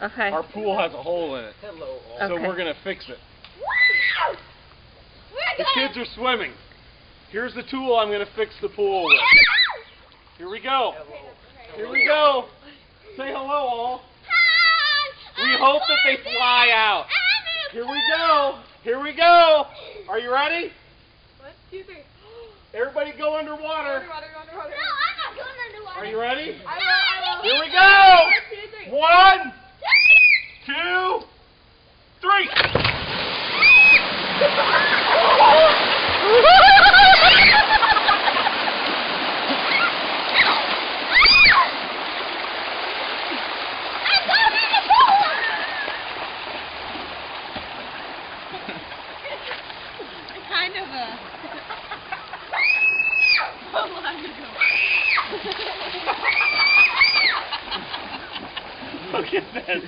Okay. Our pool has a hole in it. Hello, all. So Okay. we're going to fix it. The kids are swimming. Here's the tool I'm going to fix the pool with. Here we go. Here we go. Say hello, all. We hope that they fly out. Here we go. Here we go. Are you ready? 1, 2, 3. Everybody go underwater. Underwater. No, I'm not going underwater. Are you ready? I will. Here we go. 1, 2, 3. 1, 2, 3. Kind of a... Look at that.